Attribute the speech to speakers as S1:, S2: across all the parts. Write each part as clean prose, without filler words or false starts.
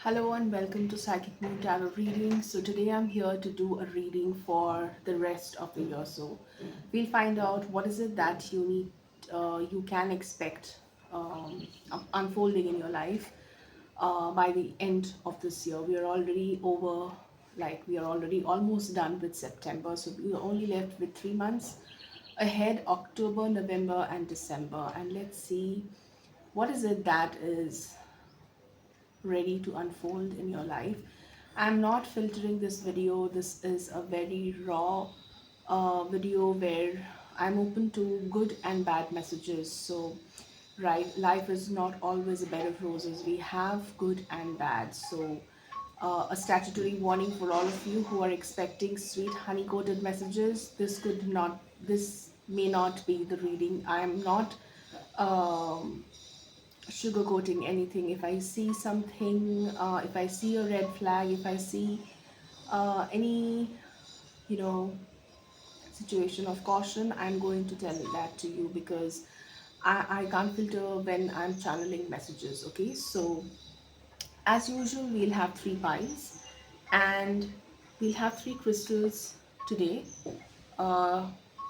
S1: Hello and welcome to Psychic Moon Tarot reading. So today I'm here to do a reading for the rest of the year. So we'll find out what is it that you can expect unfolding in your life by the end of this year. We are already over, like we are already almost done with September. So we are only left with 3 months ahead: October, November, and December. And let's see what is it that is ready to unfold in your life. I'm not filtering this video. This is a very raw video where I'm open to good and bad messages. So, right, life is not always a bed of roses. We have good and bad. So, a statutory warning for all of you who are expecting sweet honey coated messages. This may not be the reading. I am not um, sugarcoating anything. If I see something, if I see a red flag, if I see any, you know, situation of caution, I'm going to tell that to you because I can't filter when I'm channeling messages. Okay, so as usual, we'll have three piles and we'll have three crystals today. Uh,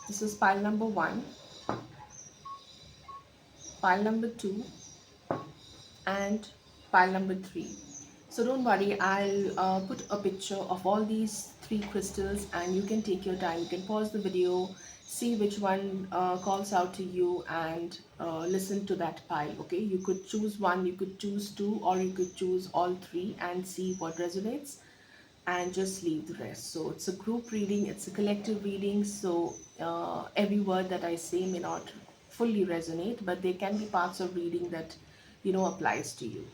S1: this is pile number one, pile number two, and pile number three. So don't worry, I'll put a picture of all these three crystals and you can take your time. You can pause the video, see which one calls out to you and listen to that pile. Okay, you could choose one, you could choose two, or you could choose all three and see what resonates and just leave the rest. So it's a group reading, it's a collective reading. So every word that I say may not fully resonate, but there can be parts of reading that applies to you.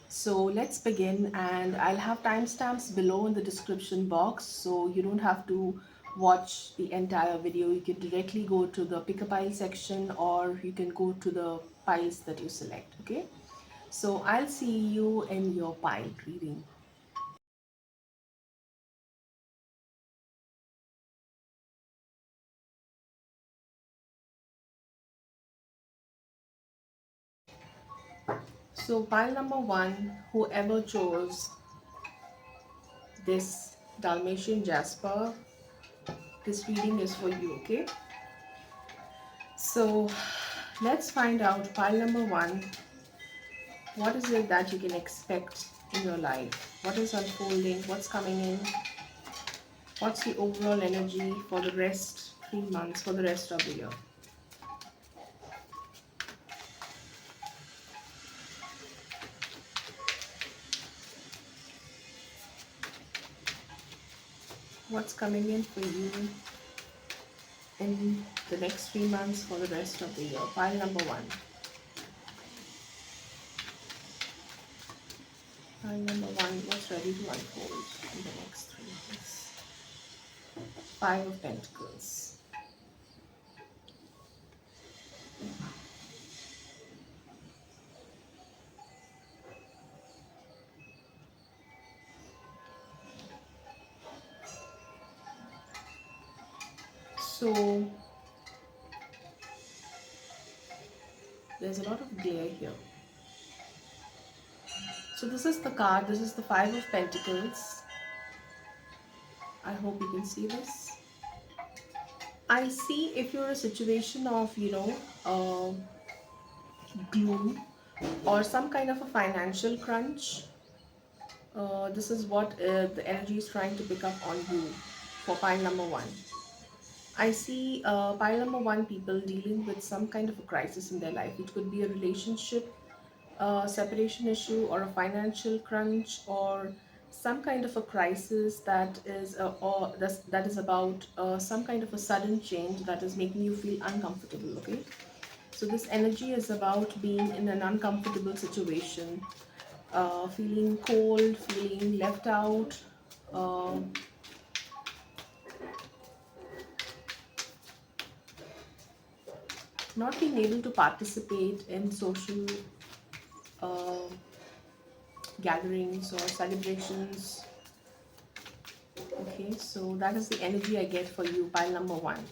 S1: So let's begin, and I'll have timestamps below in the description box so you don't have to watch the entire video. You can directly go to the pick a pile section or you can go to the piles that you select. Okay, so I'll see you in your pile reading. So pile number one, whoever chose this Dalmatian Jasper, this reading is for you. Okay, so let's find out pile number one. What is it that you can expect in your life? What is unfolding? What's coming in? What's the overall energy for the rest 3 months, for the rest of the year? What's coming in for you in the next 3 months for the rest of the year? Pile number one. Pile number one, what's ready to unfold in the next 3 months? Five of Pentacles. So there's a lot of glare here. So this is the card. This is the Five of Pentacles. I hope you can see this. I see if you're a situation of, gloom or some kind of a financial crunch, this is what the energy is trying to pick up on you for pile number one. I see pile number one people dealing with some kind of a crisis in their life. It could be a relationship separation issue or a financial crunch or some kind of a crisis that is that is about some kind of a sudden change that is making you feel uncomfortable. Okay, so this energy is about being in an uncomfortable situation, feeling cold, feeling left out, uh, not being able to participate in social uh, gatherings or celebrations. Okay, so that is the energy I get for you, pile number one.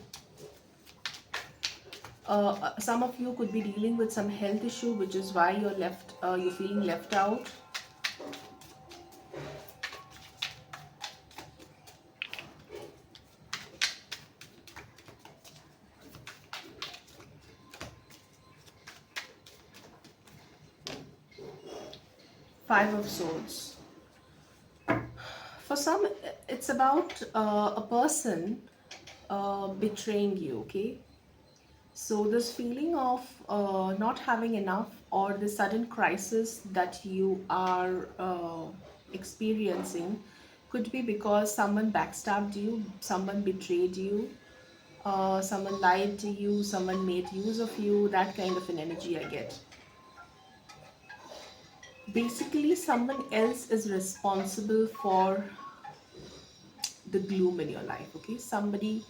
S1: Some of you could be dealing with some health issue, which is why you're feeling left out. Five of Swords. For some, it's about a person betraying you, okay? So, this feeling of not having enough, or the sudden crisis that you are experiencing, could be because someone backstabbed you, someone betrayed you, someone lied to you, someone made use of you, that kind of an energy I get. Basically, someone else is responsible for the gloom in your life, okay? Somebody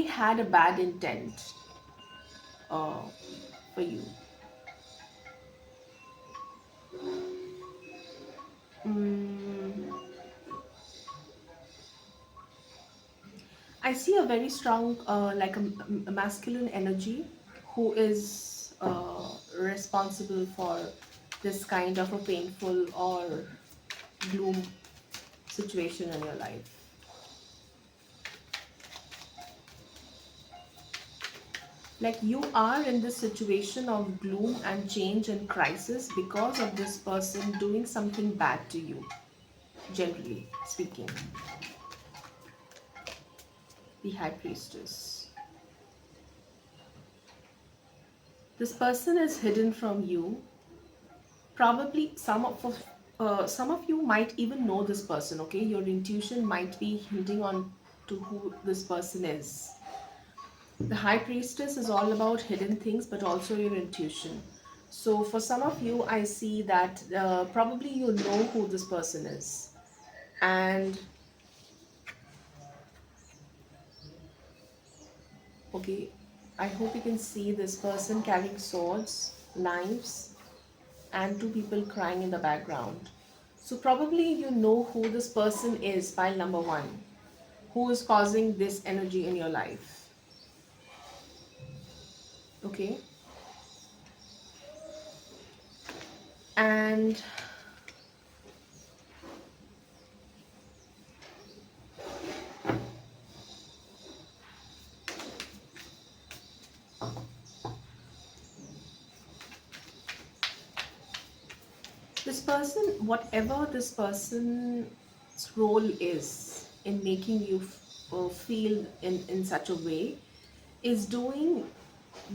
S1: had a bad intent uh, for you. mm, I see a very strong like a masculine energy who is responsible for this kind of a painful or gloom situation in your life. Like, you are in this situation of gloom and change and crisis because of this person doing something bad to you, generally speaking. The High Priestess. This person is hidden from you. Probably some of you might even know this person, okay? Your intuition might be hinting on to who this person is. The High Priestess is all about hidden things, but also your intuition. So for some of you, I see that probably you know who this person is. And okay, I hope you can see this person carrying swords, knives, and two people crying in the background. So probably you know who this person is, pile number one, who is causing this energy in your life. Okay? And this person, whatever this person's role is in making you feel in such a way, is doing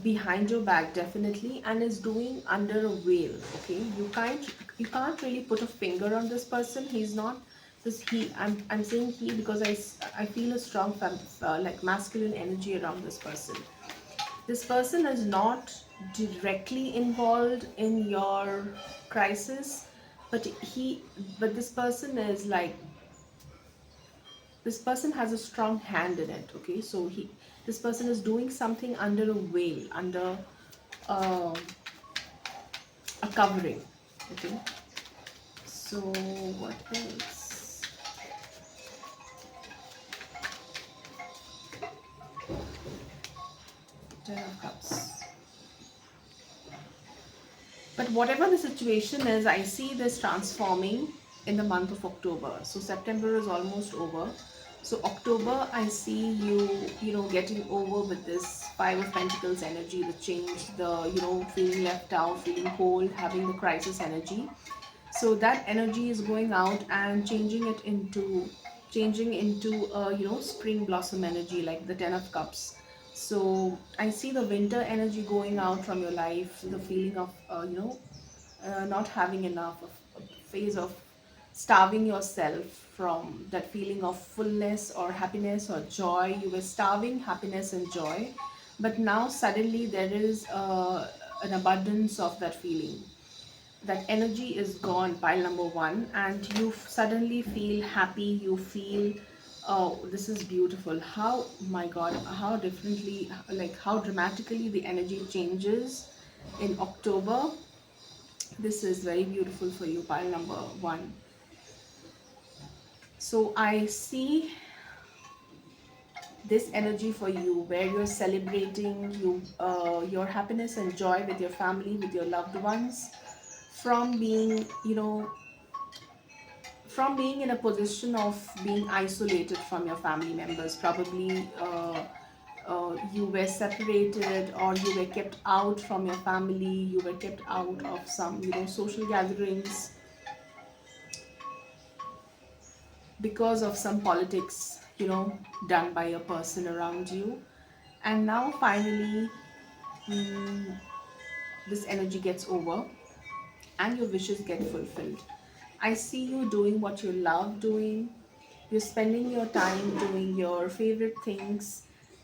S1: behind your back definitely, and is doing under a veil. Okay, you can't really put a finger on this person. He's not this he I'm saying he because I feel a strong like masculine energy around this person. This person is not directly involved in your crisis, but this person is like, this person has a strong hand in it. Okay, so this person is doing something under a veil, under uh, a covering. Okay, so what else? Ten of Cups. But whatever the situation is, I see this transforming in the month of October. So September is almost over. So October, I see you getting over with this Five of Pentacles energy, the change, the, feeling left out, feeling cold, having the crisis energy. So that energy is going out and changing into spring blossom energy, like the Ten of Cups. So I see the winter energy going out from your life, the feeling of not having enough, a phase of starving yourself from that feeling of fullness or happiness or joy. You were starving happiness and joy, but now suddenly there is an abundance of that feeling. That energy is gone, pile number one, and you suddenly feel happy. You feel, oh, this is beautiful. How, my God, how differently, like how dramatically the energy changes in October. This is very beautiful for you, pile number one. So I see this energy for you where you're celebrating your happiness and joy with your family, with your loved ones, from being, from being in a position of being isolated from your family members. Probably you were separated, or you were kept out from your family, you were kept out of some social gatherings. because of some politics, done by a person around you. And now finally, mm, this energy gets over and your wishes get fulfilled. I see you doing what you love doing. You're spending your time doing your favorite things,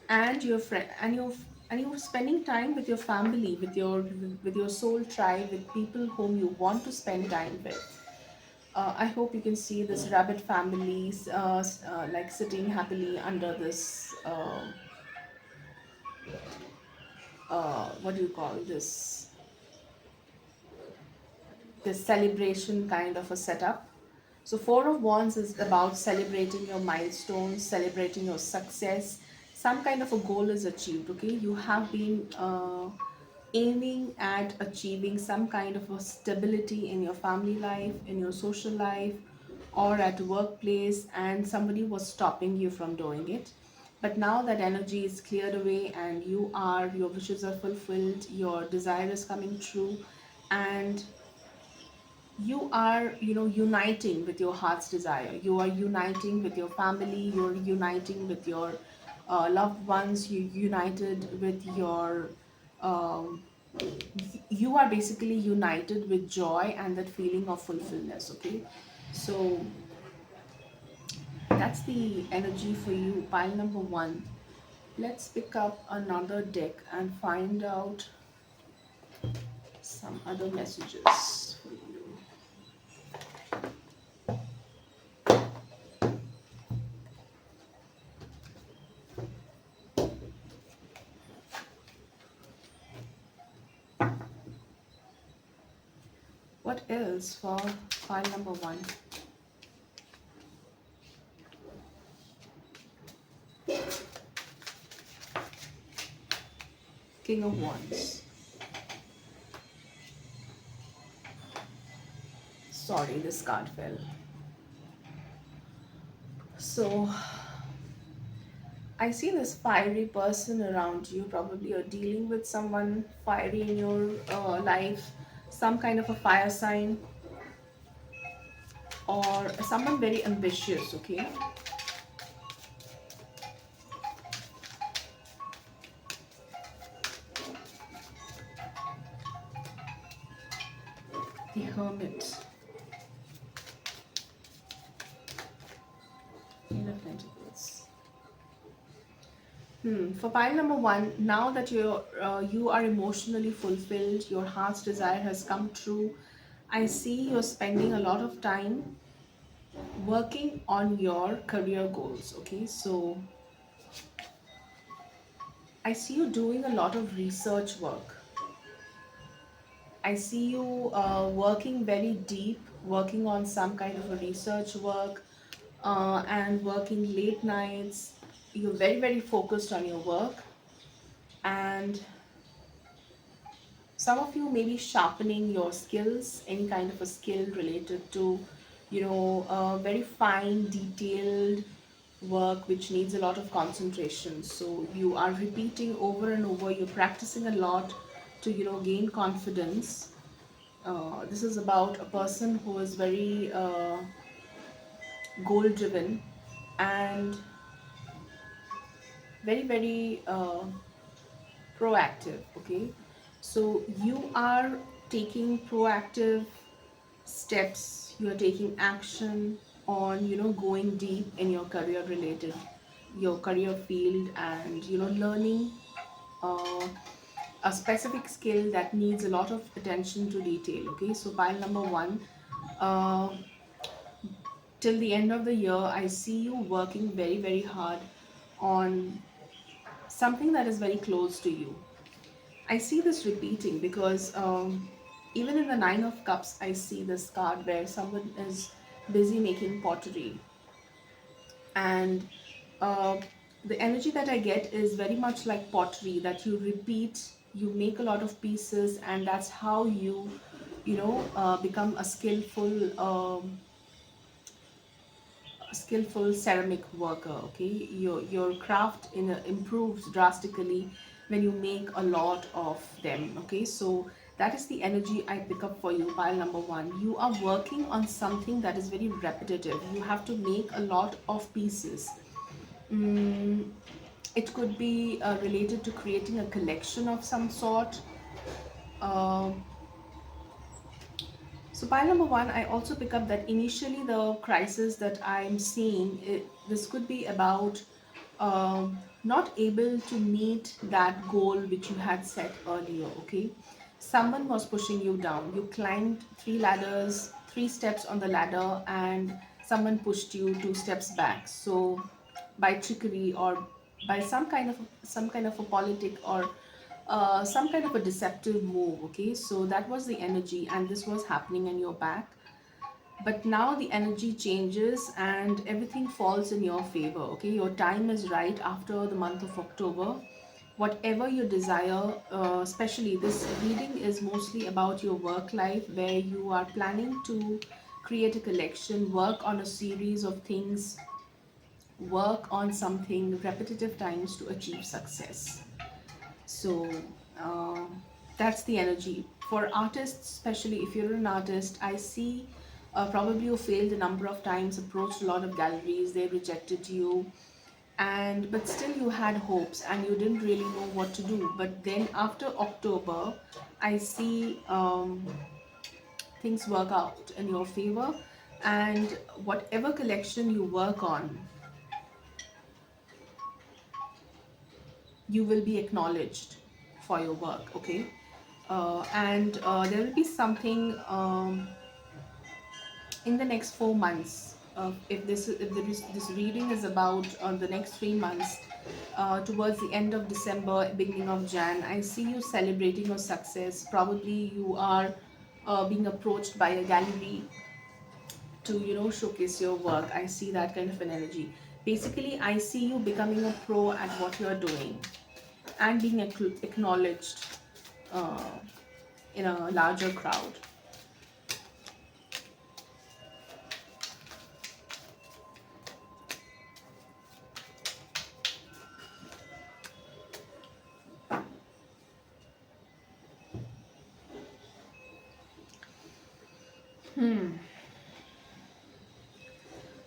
S1: and your friend and you're spending time with your family, with your soul tribe, with people whom you want to spend time with. I hope you can see this rabbit families like sitting happily under this what do you call this celebration kind of a setup. So Four of Wands is about celebrating your milestones, celebrating your success. Some kind of a goal is achieved. Okay, you have been aiming at achieving some kind of a stability in your family life, in your social life, or at workplace, and somebody was stopping you from doing it. But now that energy is cleared away and your wishes are fulfilled, your desire is coming true, and you are uniting with your heart's desire. You are uniting with your family, you're uniting with your loved ones, you united with your um, you are basically united with joy and that feeling of fulfillment. Okay, so that's the energy for you, pile number one. Let's pick up another deck and find out some other messages for you. What else for pile number one? King of Wands. Sorry, this card fell. So, I see this fiery person around you. Probably you're dealing with someone fiery in your life, some kind of a fire sign, or someone very ambitious, okay? The Hermit. Queen of Pentacles. For pile number one, now that you are emotionally fulfilled, your heart's desire has come true. I see you're spending a lot of time working on your career goals. Okay, so I see you doing a lot of research work. I see you working very deep, working on some kind of a research work, and working late nights. You're very, very focused on your work, and some of you may be sharpening your skills, any kind of a skill related to, very fine, detailed work which needs a lot of concentration. So you are repeating over and over, you're practicing a lot to, gain confidence. This is about a person who is very goal driven and very, very proactive. Okay, so you are taking proactive steps, you are taking action on going deep in your career field, and learning uh, a specific skill that needs a lot of attention to detail. Okay, so pile number one, uh, till the end of the year I see you working very, very hard on something that is very close to you. I see this repeating because even in the Nine of Cups, I see this card where someone is busy making pottery, and uh, the energy that I get is very much like pottery that you repeat, you make a lot of pieces, and that's how you become a skillful ceramic worker. Okay, your craft improves drastically when you make a lot of them. Okay, so That is the energy I pick up for you, pile number one. You are working on something that is very repetitive. You have to make a lot of pieces. Mm, it could be related to creating a collection of some sort. Um So pile number one, I also pick up that initially the crisis that I'm seeing, this could be about not able to meet that goal which you had set earlier. Okay, someone was pushing you down. You climbed three ladders, three steps on the ladder, and someone pushed you two steps back. So by trickery or by some kind of a politic or some kind of a deceptive move. Okay, so that was the energy and this was happening in your back, but now the energy changes and everything falls in your favor. Okay, your time is right after the month of October. Whatever you desire, especially this reading is mostly about your work life, where you are planning to create a collection, work on a series of things, work on something repetitive times to achieve success. So uh, that's the energy for artists, especially if you're an artist. I see probably you failed a number of times, approached a lot of galleries, they rejected you, and but still you had hopes and you didn't really know what to do. But then after October, I see things work out in your favor, and whatever collection you work on, you will be acknowledged for your work. Okay, and there will be something in the next 4 months. If this reading is about the next 3 months, towards the end of December, beginning of Jan, I see you celebrating your success. Probably you are being approached by a gallery to showcase your work. I see that kind of an energy. Basically, I see you becoming a pro at what you are doing and being acknowledged uh, in a larger crowd.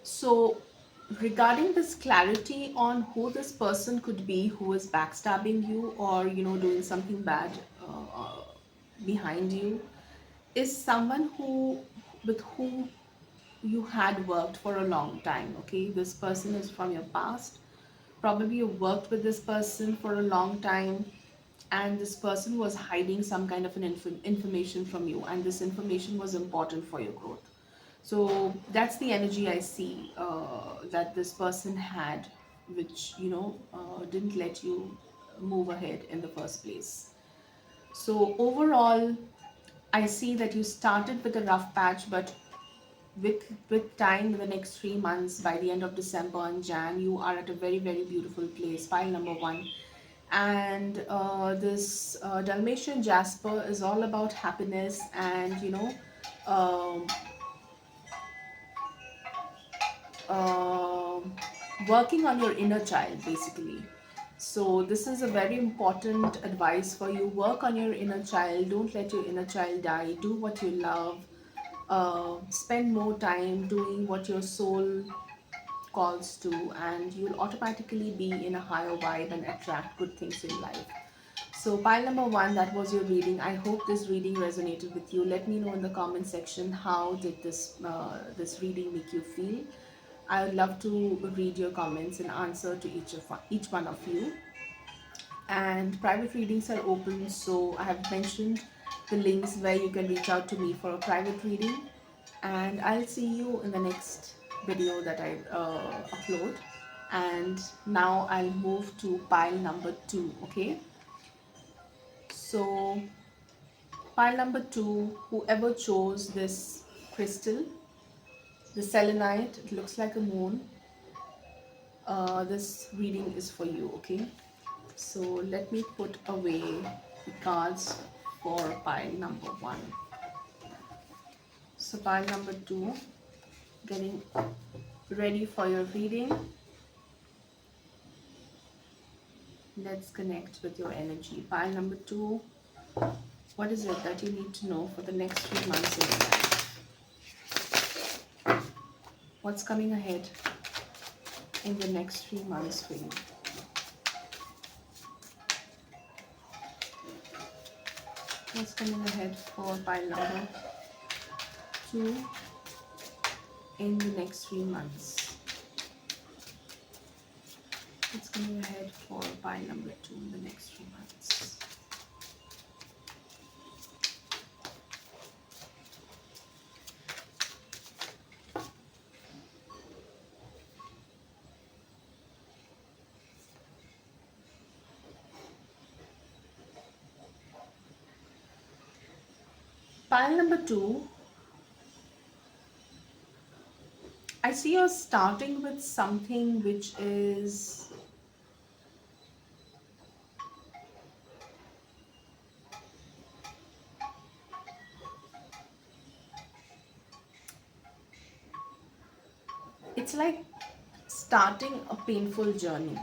S1: So, regarding this clarity on who this person could be who is backstabbing you or doing something bad behind you, is someone who with whom you had worked for a long time. Okay, this person is from your past. Probably you worked with this person for a long time, and this person was hiding some kind of an information from you, and this information was important for your growth. So that's the energy I see that this person had, which didn't let you move ahead in the first place. So overall, I see that you started with a rough patch, but with time, in the next 3 months, by the end of December and Jan, you are at a very very beautiful place. Pile number one, and this Dalmatian Jasper is all about happiness and um, um working on your inner child basically. So this is a very important advice for you. Work on your inner child. Don't let your inner child die. Do what you love. Spend more time doing what your soul calls to, and you'll automatically be in a higher vibe and attract good things in life. So pile number one, that was your reading. I hope this reading resonated with you. Let me know in the comment section, how did this reading make you feel. I would love to read your comments and answer to each one of you. And private readings are open, so I have mentioned the links where you can reach out to me for a private reading. And I'll see you in the next video that I upload. And now I'll move to pile number two. Okay, so pile number two, whoever chose this crystal, the selenite, it looks like a moon. This reading is for you. Okay, so let me put away the cards for pile number one. So pile number two, getting ready for your reading. Let's connect with your energy. Pile number two, What is it that you need to know for the next 3 months in your life? What's coming ahead in the next 3 months for you? What's coming ahead for pile number 2 in the next 3 months? What's coming ahead for pile number 2 in the next 3 months? Pile number 2, I see you're starting with something which is, it's like starting a painful journey.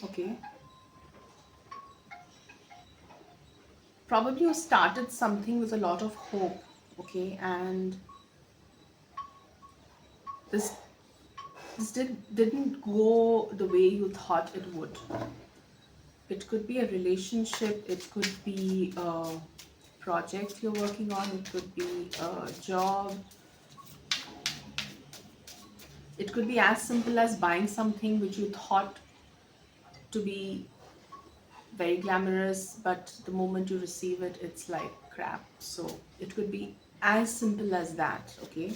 S1: Okay, probably you started something with a lot of hope. Okay, and this didn't go the way you thought it would. It could be a relationship, it could be a project you're working on, it could be a job, it could be as simple as buying something which you thought to be very glamorous, but the moment you receive it, it's like crap. So it could be as simple as that. Okay,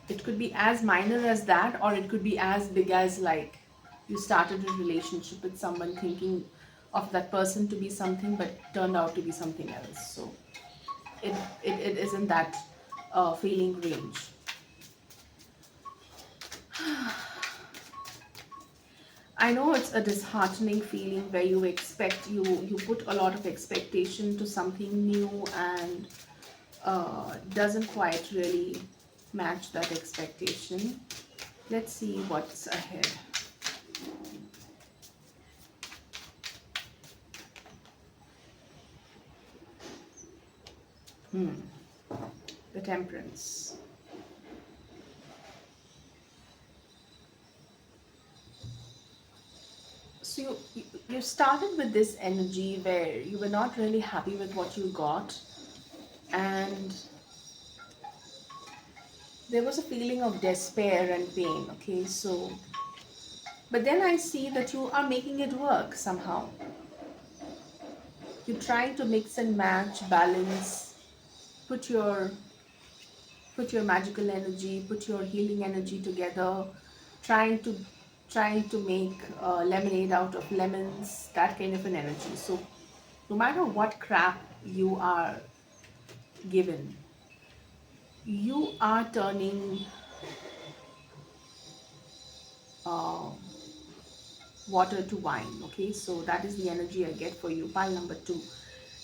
S1: it could be as minor as that, or it could be as big as, like, you started a relationship with someone thinking of that person to be something but turned out to be something else. So it isn't that feeling range. I know it's a disheartening feeling where you put a lot of expectation to something new, and doesn't quite really match that expectation. Let's see what's ahead. The Temperance. So you started with this energy where you were not really happy with what you got, and there was a feeling of despair and pain. Okay, so but then I see that you are making it work somehow. You're trying to mix and match, balance, put your put your magical energy, put your healing energy together, trying to trying to make lemonade out of lemons, that kind of an energy. So no matter what crap you are given, you are turning uh, water to wine. Okay, so that is the energy I get for you. Pile number 2,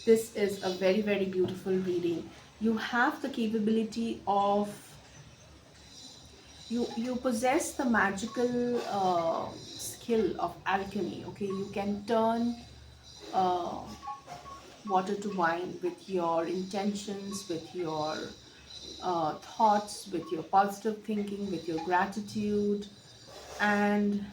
S1: this is a very, very beautiful reading. You have the capability of, you possess the magical skill of alchemy. Okay, you can turn uh, water to wine with your intentions, with your thoughts, with your positive thinking, with your gratitude. And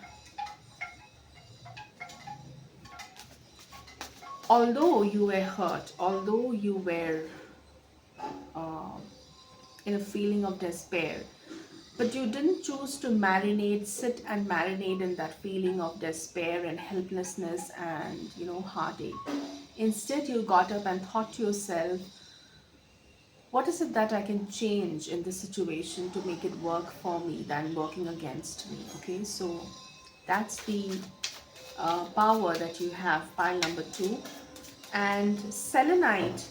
S1: although you were hurt, although you were uh, in a feeling of despair, but you didn't choose to sit and marinate in that feeling of despair and helplessness and, heartache. Instead, you got up and thought to yourself, what is it that I can change in this situation to make it work for me than working against me? Okay, so that's the power that you have, pile number 2. And selenite,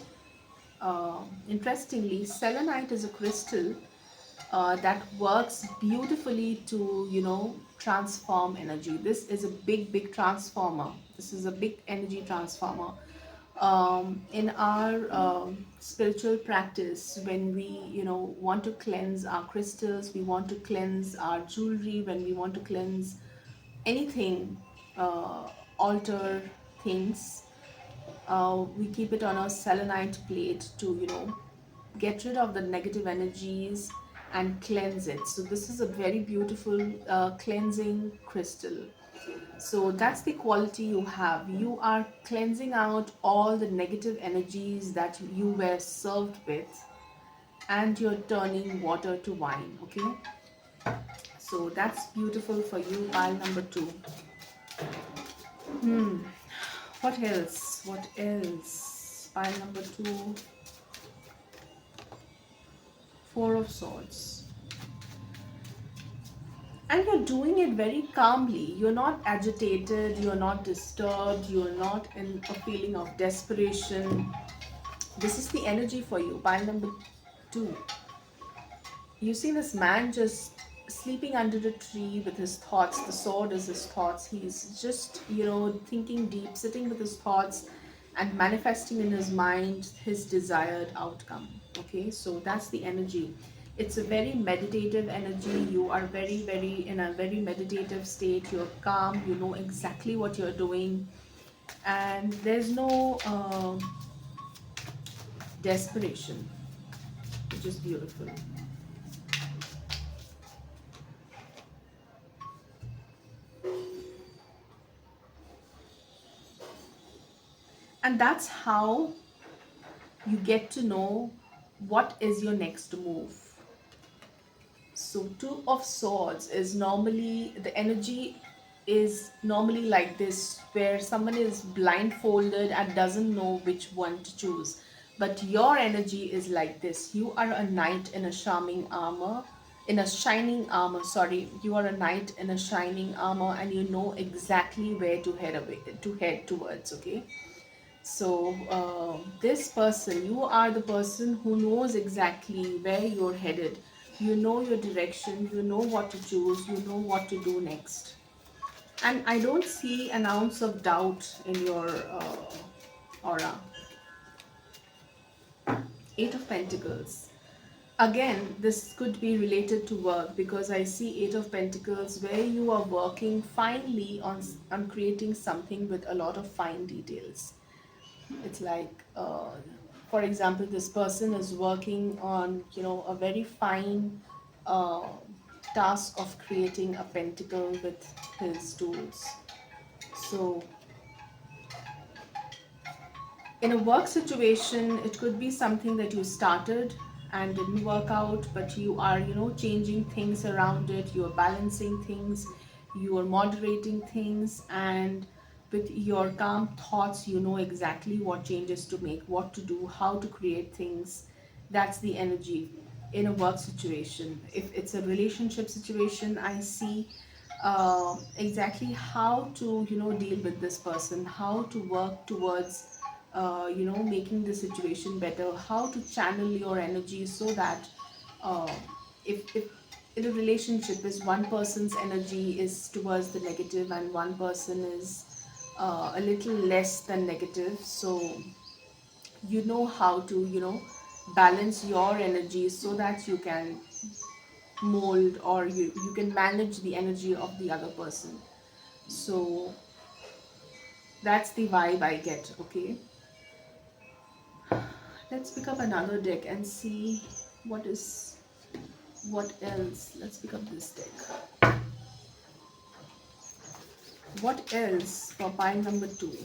S1: interestingly, selenite is a crystal that works beautifully to, transform energy. This is a big, big transformer. This is a big energy transformer. In our spiritual practice, when we, want to cleanse our crystals, we want to cleanse our jewelry, when we want to cleanse anything, alter things, We keep it on a selenite plate to, get rid of the negative energies and cleanse it. So this is a very beautiful cleansing crystal. So that's the quality you have. You are cleansing out all the negative energies that you were served with, and you're turning water to wine. Okay, so that's beautiful for you. Pile number two. What else? What else? Pile number two. Four of Swords. And you're doing it very calmly. You're not agitated, you're not disturbed, you're not in a feeling of desperation. This is the energy for you. Pile number two. You see this man just sleeping under the tree with his thoughts. The sword is his thoughts. He's just, thinking deep, sitting with his thoughts and manifesting in his mind his desired outcome. Okay, so that's the energy. It's a very meditative energy. You are very, very in a very meditative state. You're calm, you know exactly what you're doing, and there's no desperation, which is beautiful. And that's how you get to know what is your next move. So two of swords is normally, the energy is normally like this, where someone is blindfolded and doesn't know which one to choose. But your energy is like this. You are a knight in a charming armor, in a shining armor, sorry. You are a knight in a shining armor, and you know exactly where to head away, to head towards, okay? So, this person, you are the person who knows exactly where you're headed. You know your direction, you know what to choose, you know what to do next. And I don't see an ounce of doubt in your aura. Eight of Pentacles. Again, this could be related to work, because I see Eight of Pentacles where you are working finely on creating something with a lot of fine details. It's like, for example, this person is working on, a very fine uh, task of creating a pentacle with his tools. So in a work situation, it could be something that you started and didn't work out, but you are, changing things around it, you are balancing things, you are moderating things, and with your calm thoughts, you know exactly what changes to make, what to do, how to create things. That's the energy in a work situation. If it's a relationship situation, I see exactly how to, deal with this person, how to work towards making the situation better, how to channel your energy, so that uh, if in a relationship is one person's energy is towards the negative and one person is a little less than negative, so you know how to, balance your energy so that you can mold, or you can manage the energy of the other person. So that's the vibe I get. Okay, let's pick up another deck and see what else. Let's pick up this deck. What else for pile number two?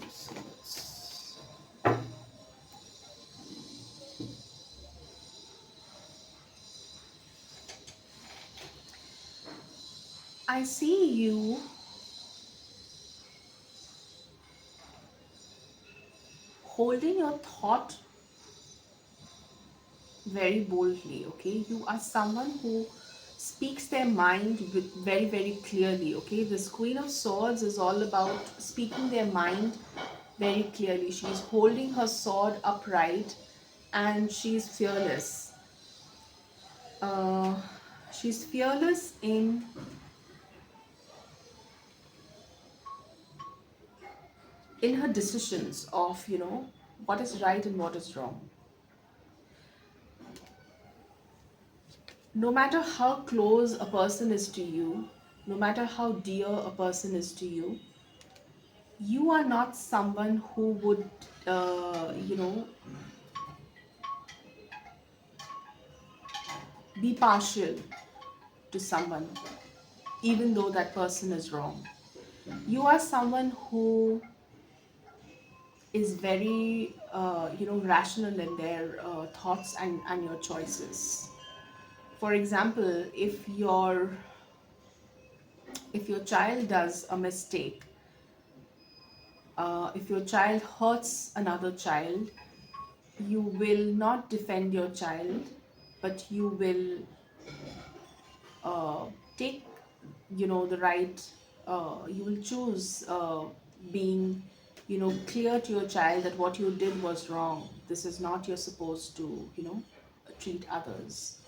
S1: So I see you holding your thought very boldly. Okay, you are someone who speaks their mind with very, very clearly. Okay, this Queen of Swords is all about speaking their mind very clearly. She's holding her sword upright and she's fearless. uh, she's fearless in her decisions of, what is right and what is wrong. No matter how close a person is to you, no matter how dear a person is to you, you are not someone who would, be partial to someone, even though that person is wrong. You are someone who is very, rational in their thoughts and your choices. For example, if your child does a mistake, if your child hurts another child, you will not defend your child, but you will uh, take, the right. You will choose being, clear to your child that what you did was wrong. This is not you're supposed to, treat others.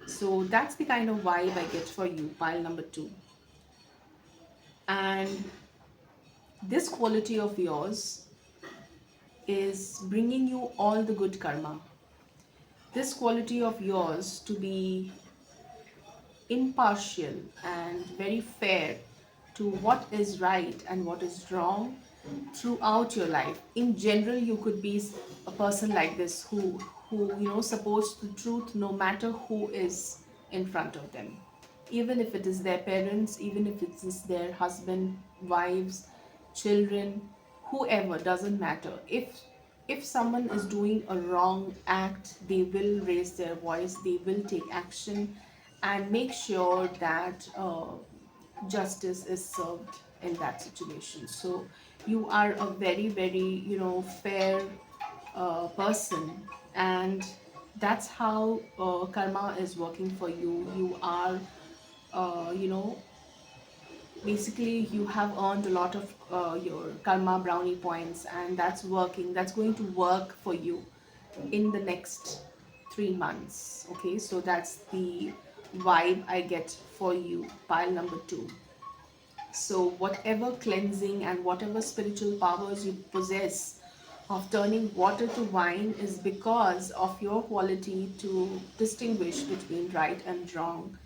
S1: So that's the kind of vibe I get for you, pile number two. And this quality of yours is bringing you all the good karma. This quality of yours to be impartial and very fair to what is right and what is wrong throughout your life. In general, you could be a person like this who supports the truth no matter who is in front of them, even if it is their parents, even if it is their husband, wives, children, whoever, doesn't matter. If someone is doing a wrong act, they will raise their voice, they will take action and make sure that justice is served in that situation. So you are a very, very, fair person, and that's how karma is working for you. You are, you know basically, you have earned a lot of your karma brownie points, and that's going to work for you in the next 3 months. Okay, so that's the vibe I get for you, pile number two. So, whatever cleansing and whatever spiritual powers you possess of turning water to wine is because of your quality to distinguish between right and wrong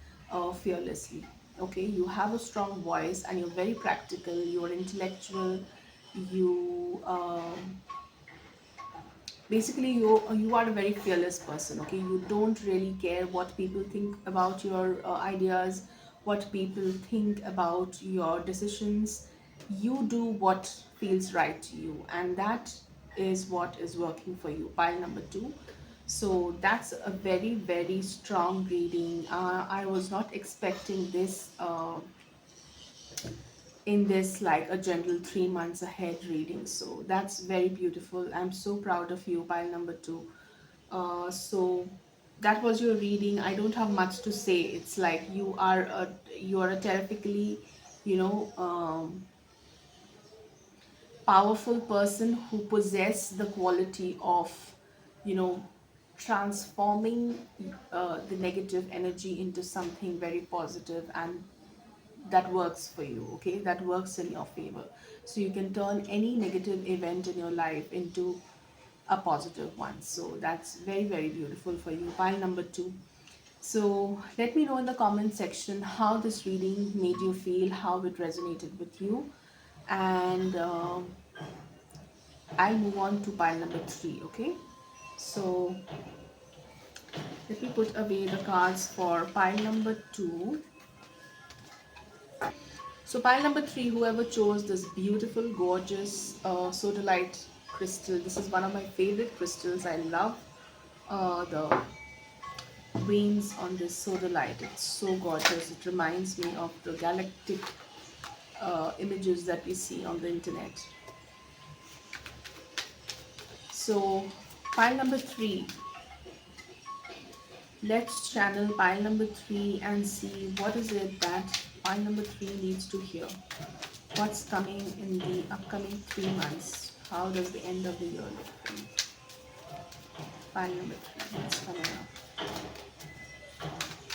S1: fearlessly. Okay, you have a strong voice and you're very practical, you're intellectual, you basically you are a very fearless person. Okay, you don't really care what people think about your ideas, what people think about your decisions. You do what feels right to you, and that is what is working for you, pile number two. So that's a very, very strong reading. I was not expecting this in this, like a general 3 months ahead reading. So that's very beautiful. I'm so proud of you, pile number two. So that was your reading. I don't have much to say. It's like you are a terrifically, you know powerful person who possess the quality of, you know transforming the negative energy into something very positive, and that works for you. Okay, that works in your favor. So you can turn any negative event in your life into a positive one. So that's very, very beautiful for you, pile number two. So let me know in the comment section how this reading made you feel, how it resonated with you, and I'll move on to pile number three. Okay, so let me put away the cards for pile number two. So pile number three, whoever chose this beautiful, gorgeous sodalite crystal. This is one of my favorite crystals. I love the veins on this sodalite. It's so gorgeous. It reminds me of the galactic images that we see on the internet. So pile number three, let's channel pile number three and see what is it that pile number three needs to hear. What's coming in the upcoming 3 months How does the end of the year look for you? Pile number 3. What's coming up?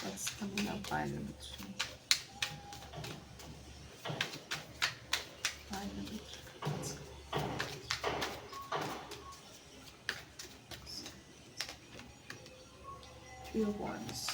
S1: What's coming up? Pile number 3. Pile number 3. What's Three of Wands.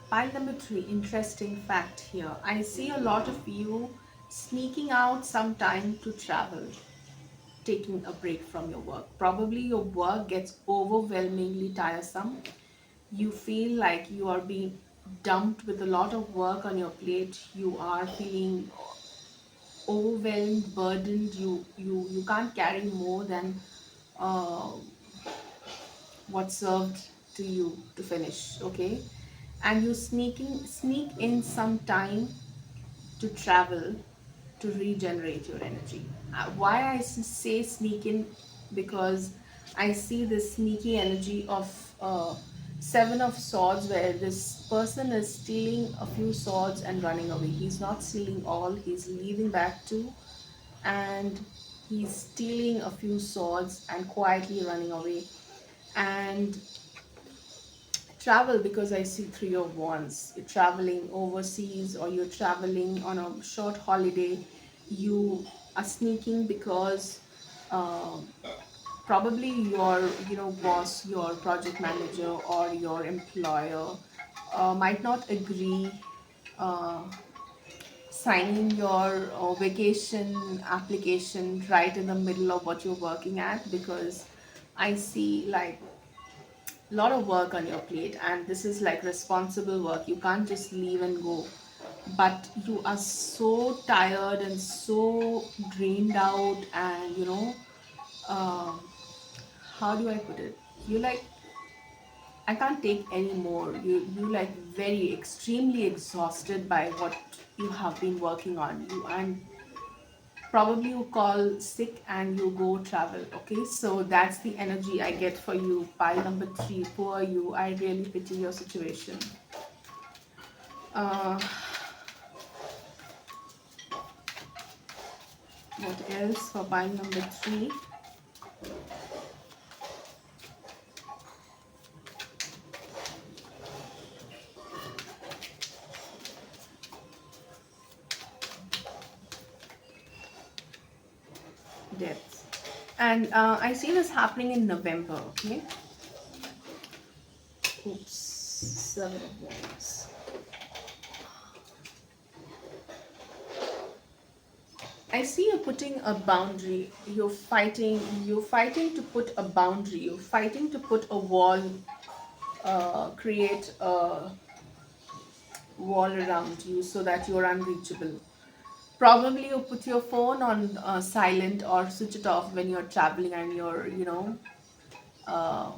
S1: Pile number 3, interesting fact here. I see a lot of you sneaking out some time to travel, taking a break from your work. Probably your work gets overwhelmingly tiresome. You feel like you are being dumped with a lot of work on your plate. You are feeling overwhelmed, burdened. You can't carry more than uh, what's served to you to finish, okay? And you sneak in some time to travel to regenerate your energy. Why I say sneak in? Because I see this sneaky energy of Seven of Swords, where this person is stealing a few swords and running away. He's not stealing all, he's leaving back too, and he's stealing a few swords and quietly running away. And travel, because I see Three of Wands. You're traveling overseas or you're traveling on a short holiday. You are sneaking because uh, probably your boss, your project manager, or your employer might not agree uh, signing your vacation application right in the middle of what you're working at, because I see like lot of work on your plate, and this is like responsible work. You can't just leave and go, but you are so tired and so drained out, and um, how do I put it, you like, I can't take any more. You like very extremely exhausted by what you have been working on. You and probably you call sick and you go travel. Okay, so that's the energy I get for you. Pile number 3, poor you. I really pity your situation. uh, what else for pile number 3? Death. And I see this happening in November. Okay, oops, 7 of Wands. I see you putting a boundary. You're fighting to put a boundary. You're fighting to put a wall, create a wall around you so that you're unreachable. Probably you put your phone on silent or switch it off when you're traveling and your uh,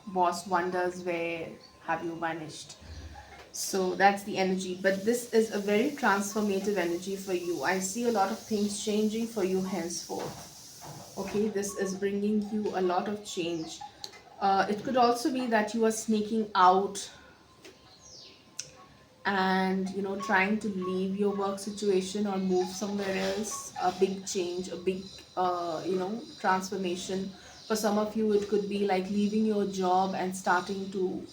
S1: boss wonders where have you vanished. So that's the energy. But this is a very transformative energy for you. I see a lot of things changing for you henceforth. Okay, this is bringing you a lot of change. It could also be that you are sneaking out and trying to leave your work situation or move somewhere else. A big change, a big transformation. For some of you it could be like leaving your job and starting to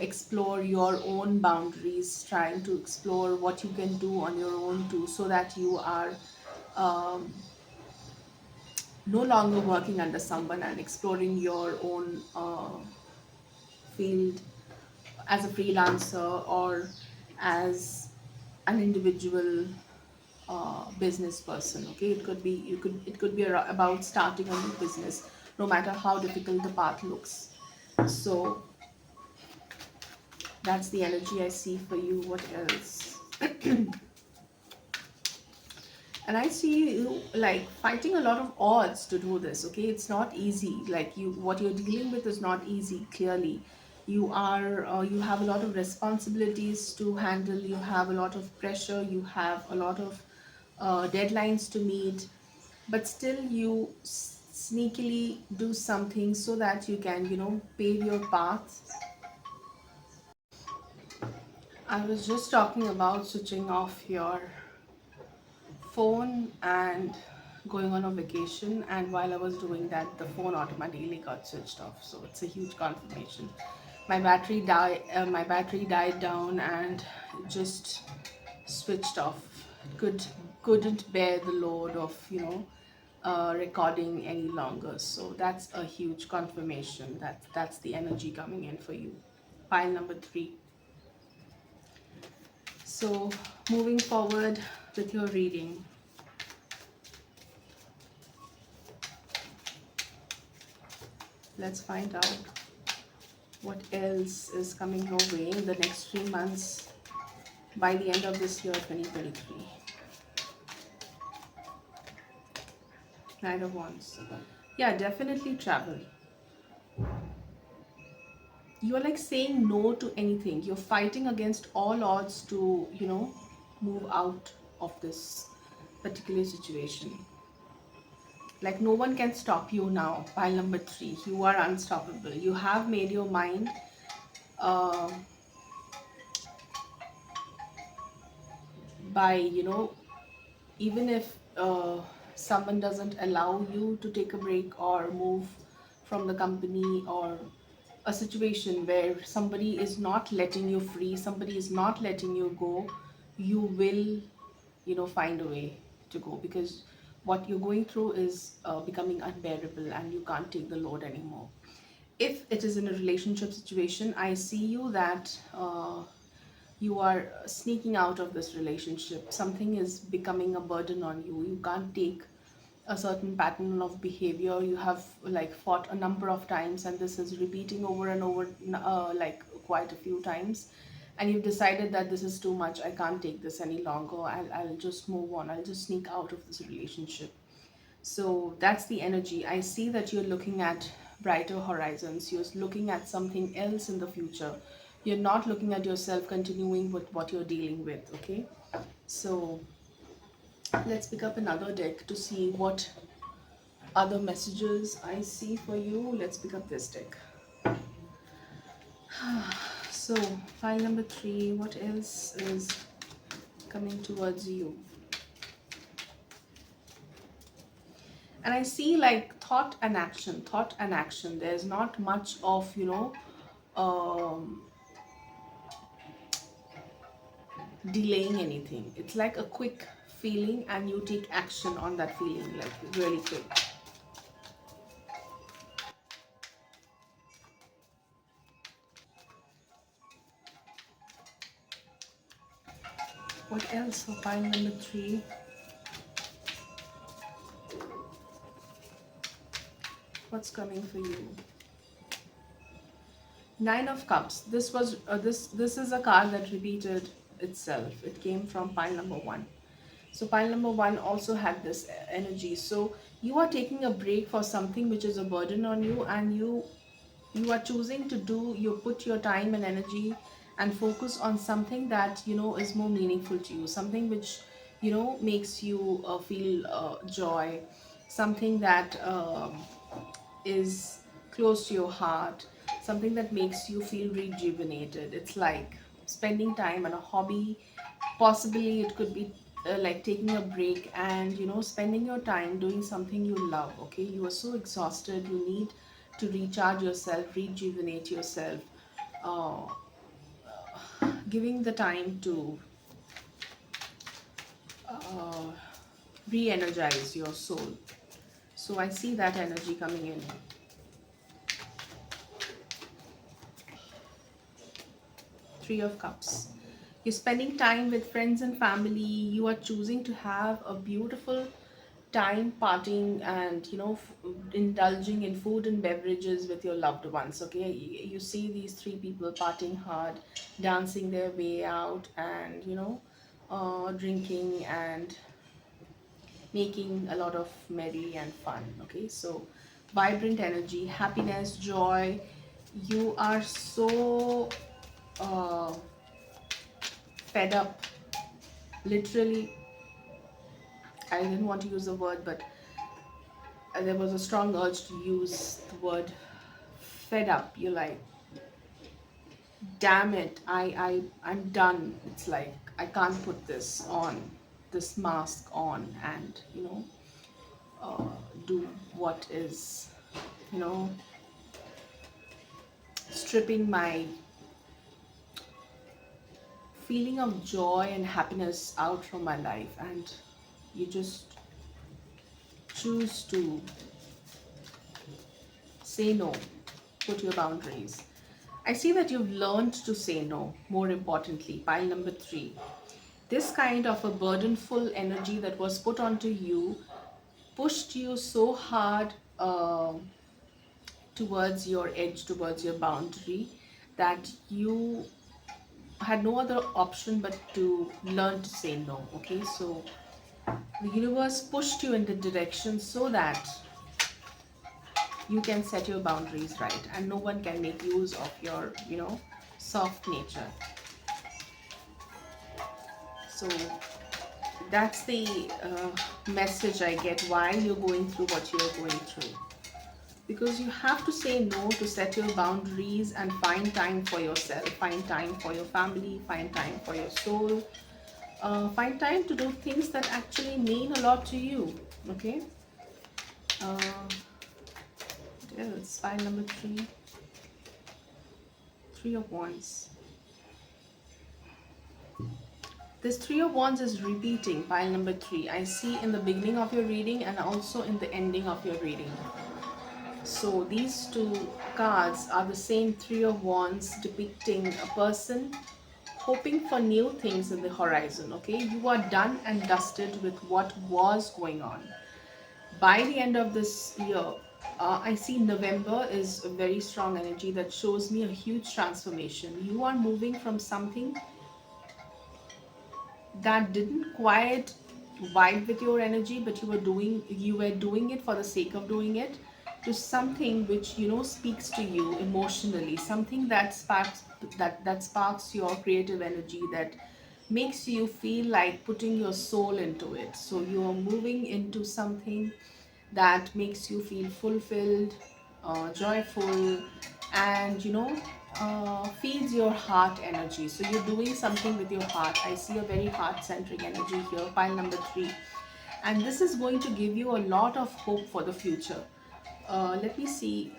S1: explore your own boundaries, trying to explore what you can do on your own too, so that you are um, no longer working under someone and exploring your own field as a freelancer or as an individual business person. Okay, it could be about starting a new business, no matter how difficult the path looks. So that's the energy I see for you. What else? And I see you like fighting a lot of odds to do this. Okay, it's not easy. Like, you what you're dealing with is not easy, clearly. You have a lot of responsibilities to handle, you have a lot of pressure, you have a lot of deadlines to meet, but still you sneakily do something so that you can, pave your path. I was just talking about switching off your phone and going on a vacation, and while I was doing that the phone automatically got switched off, so it's a huge confirmation. My battery died down and just switched off. Couldn't bear the load of recording any longer, so that's a huge confirmation that that's the energy coming in for you. Pile number 3. So moving forward with your reading, let's find out what else is coming your way in the next 3 months by the end of this year 2023. Knight of Wands. Yeah, definitely travel. You're like saying no to anything. You're fighting against all odds to, move out of this particular situation. Like no one can stop you now. Pile number 3. You are unstoppable. You have made your mind. Uh, by even if someone doesn't allow you to take a break or move from the company, or a situation where somebody is not letting you free, somebody is not letting you go, you will find a way to go, because what you're going through is becoming unbearable and you can't take the load anymore. If it is in a relationship situation, I see you that you are sneaking out of this relationship. Something is becoming a burden on you. You can't take a certain pattern of behavior. You have like fought a number of times and this is repeating over and over, like quite a few times, and you've decided that this is too much, I can't take this any longer, I'll just move on, I'll just sneak out of this relationship. So that's the energy. I see that you're looking at brighter horizons. You're looking at something else in the future. You're not looking at yourself continuing with what you're dealing with, okay? So let's pick up another deck to see what other messages I see for you. Let's pick up this deck. So, file number 3, what else is coming towards you? And I see like thought and action. There's not much of, um, delaying anything. It's like a quick feeling and you take action on that feeling, like really quick. What else for pile number 3? What's coming for you? Nine of Cups. This is a card that repeated itself. It came from pile number 1. So pile number 1 also had this energy. So you are taking a break for something which is a burden on you, and you are choosing to do, you put your time and energy and focus on something that is more meaningful to you, something which makes you feel joy, something that is close to your heart, something that makes you feel rejuvenated. It's like spending time on a hobby. Possibly it could be like taking a break and spending your time doing something you love. Okay, you are so exhausted, you need to recharge yourself, rejuvenate yourself, uh, giving the time to uh, re-energize your soul. So I see that energy coming in. Three of Cups. You're spending time with friends and family. You are choosing to have a beautiful time partying and indulging in food and beverages with your loved ones. Okay, you see these three people partying hard, dancing their way out, and drinking and making a lot of merry and fun. Okay, so vibrant energy, happiness, joy, You are so uh, fed up. Literally, I didn't want to use the word, but there was a strong urge to use the word fed up. You're like, damn it, I'm done. It's like I can't put this on, this mask on, and uh, do what is, you know, stripping my feeling of joy and happiness out from my life, and you just choose to say no, put your boundaries. I see that you've learned to say no, more importantly, pile number three. This kind of a burdenful energy that was put onto you pushed you so hard towards your edge, towards your boundary, that you had no other option but to learn to say no. Okay, so the universe pushed you in the direction so that you can set your boundaries right, and no one can make use of your soft nature. So that's the message I get while you're going through what you're going through, because you have to say no to set your boundaries and find time for yourself, find time for your family, find time for your soul, find time to do things that actually mean a lot to you. Okay, what else? File number three, three of wands. This three of wands is repeating, pile number three. I see in the beginning of your reading and also in the ending of your reading. So these two cards are the same three of wands, depicting a person hoping for new things in the horizon. Okay, you are done and dusted with what was going on. By the end of this year, I see November is a very strong energy that shows me a huge transformation. You are moving from something that didn't quite vibe with your energy, but you were doing it for the sake of doing it, to something which speaks to you emotionally, something that sparks your creative energy, that makes you feel like putting your soul into it. So you are moving into something that makes you feel fulfilled, joyful, and feeds your heart energy. So you're doing something with your heart. I see a very heart centric energy here, pile number three, and this is going to give you a lot of hope for the future. Let me see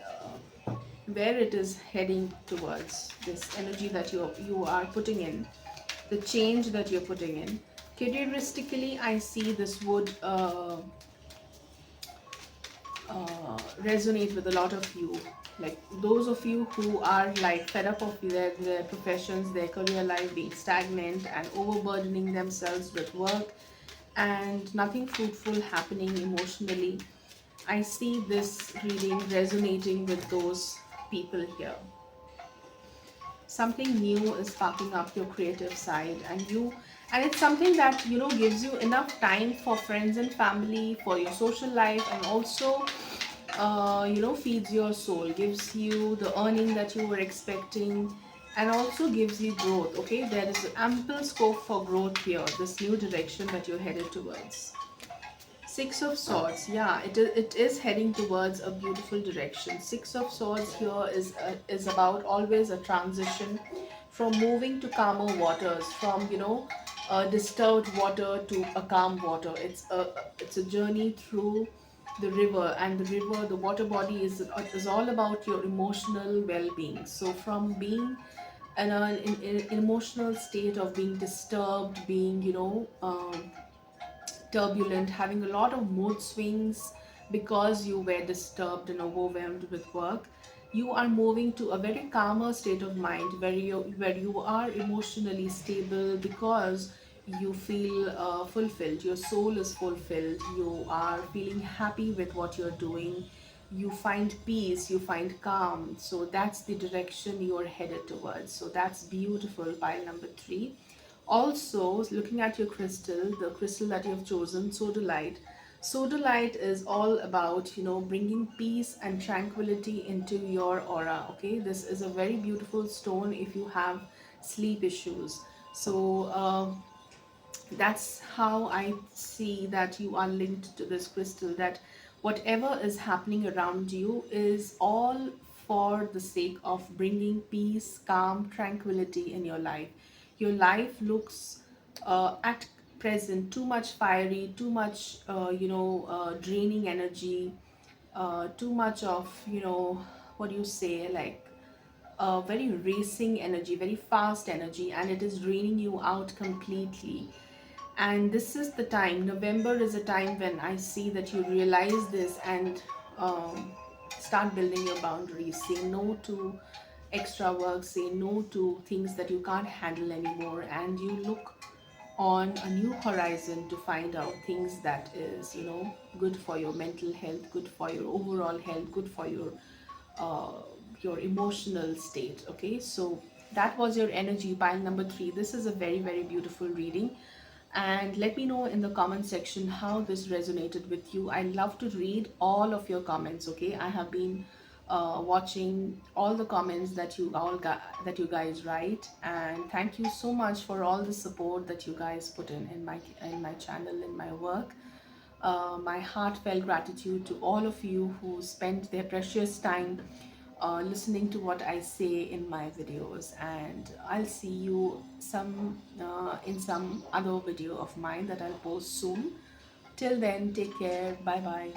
S1: where it is heading towards, this energy that you are putting in, the change that you're putting in. Careeristically, I see this would resonate with a lot of you, like those of you who are like fed up of their professions, their career life being stagnant and overburdening themselves with work and nothing fruitful happening emotionally. I see this reading resonating with those people here. Something new is sparking up your creative side, and it's something that gives you enough time for friends and family, for your social life, and also feeds your soul, gives you the earning that you were expecting, and also gives you growth. Okay, there is ample scope for growth here, this new direction that you're headed towards. Six of Swords, yeah, it is heading towards a beautiful direction. Six of Swords here is about always a transition from moving to calmer waters, from disturbed water to a calm water. It's a journey through the river, and the river, the water body is all about your emotional well-being. So from being in an emotional state of being disturbed, being turbulent, having a lot of mood swings because you were disturbed and overwhelmed with work, you are moving to a very calmer state of mind, where you are emotionally stable because you feel fulfilled. Your soul is fulfilled. You are feeling happy with what you're doing. You find peace, you find calm. So that's the direction you're headed towards. So that's beautiful, pile number three. Also, looking at your crystal, the crystal that you have chosen, sodalite. Sodalite is all about, bringing peace and tranquility into your aura. Okay, this is a very beautiful stone if you have sleep issues. So that's how I see that you are linked to this crystal, that whatever is happening around you is all for the sake of bringing peace, calm, tranquility in your life. Your life looks at present too much fiery, too much draining energy, too much of, what do you say, like very racing energy, very fast energy, and it is draining you out completely. And this is the time, November is a time when I see that you realize this and um, start building your boundaries. Say no to extra work, say no to things that you can't handle anymore, and you look on a new horizon to find out things that is, good for your mental health, good for your overall health, good for uh, your emotional state. Okay, so that was your energy pile number 3. This is a very, very beautiful reading, and let me know in the comment section how this resonated with you. I love to read all of your comments. Okay, I have been watching all the comments that that you guys write, and thank you so much for all the support that you guys put in my channel, in my work. My heartfelt gratitude to all of you who spend their precious time listening to what I say in my videos, and I'll see you in some other video of mine that I'll post soon. Till then, take care. Bye bye.